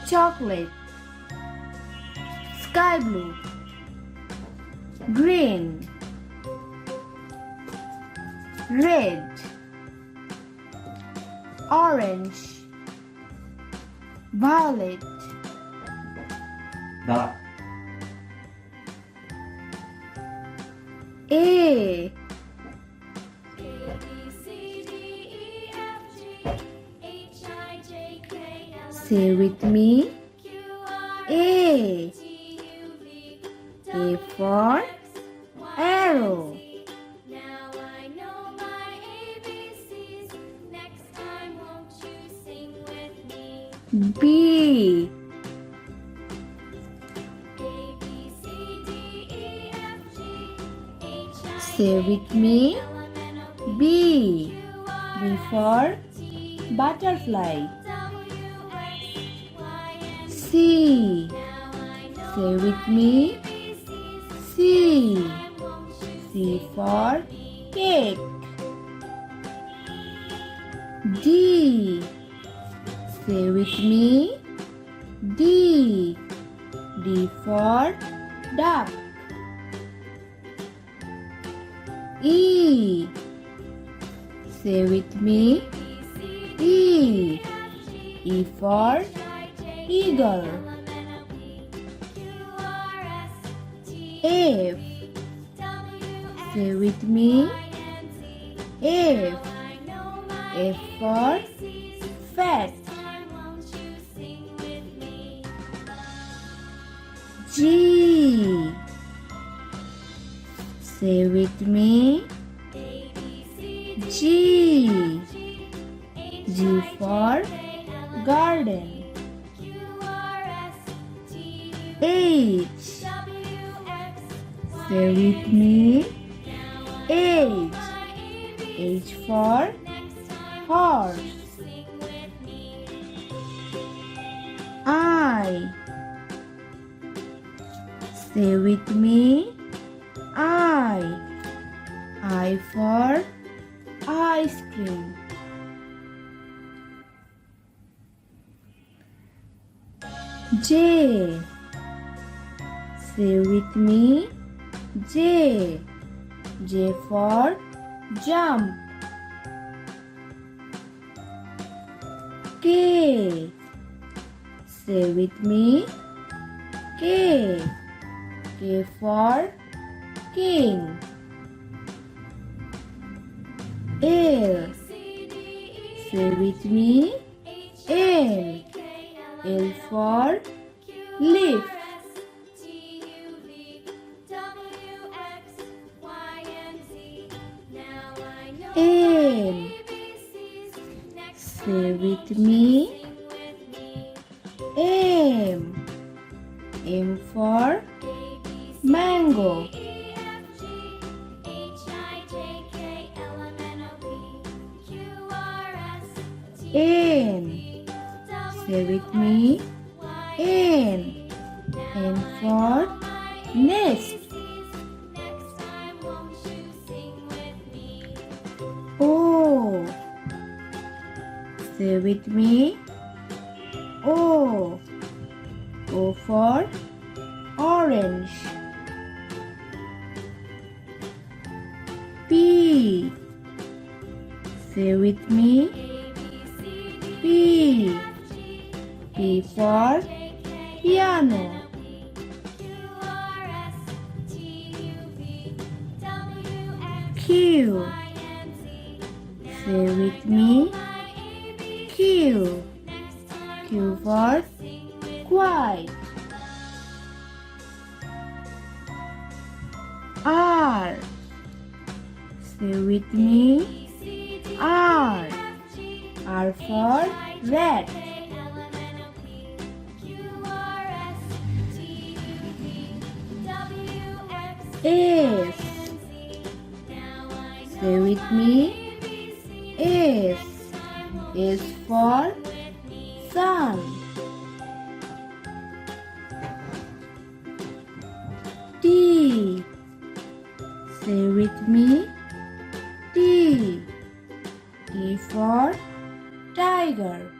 chocolate, sky blue, green, red, orange, violet, dark, A, say with me, A. A for arrow. Now I know my ABCs. Next time, won't you sing with me? B. A, B, C, D, E, F, G, H, I, Say with me, L, M, N, O, P, B. Q, B R, for T, butterfly. W, X, Y, and Z. C. Now I know Say with my me, ABCs. C. Time, won't you C sing for with me? cake. D. Say with me, D. D for duck. E. Say with me, E. E for eagle. F. Say with me, F. F for fat. G. Say with me, G. G for garden. H. Say with me, H. H for horse. I. Say with me, I. I for ice cream. J. Say with me, J. J for jump. K. Say with me, K. K for king. L. Say with me, L. L for leaf. M. Say with me, M. M for mango. N. Say with me, N. N for nest. O. Say with me, O. O for orange. P. Say with me, P. P for piano. Q. Say with me, Q. Q for quiet. R. Say with me, R. R for red. S. Say with me, S. S for sun. T. Say with me, T. T for tiger.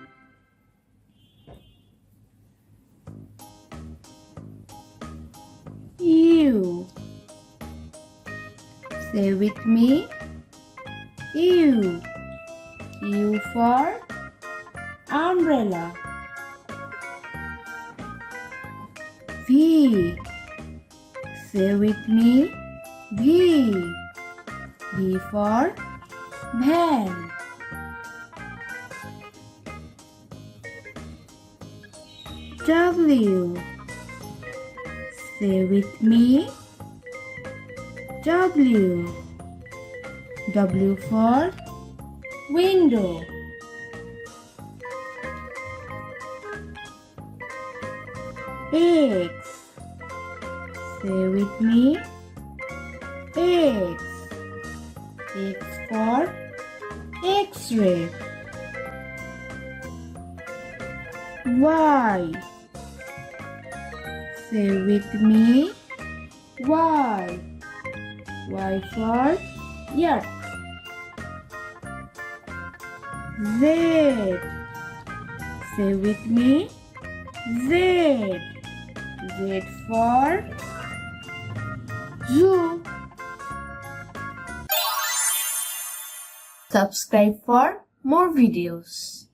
U. Say with me. U. U for umbrella. V. Say with me. V. V for van. W. Say with me. W. W for window. X. Say with me. X. X for X-ray. Y. Say with me. Y. Y for yak. Z. Say with me. Z. Z for zoo. Subscribe for more videos.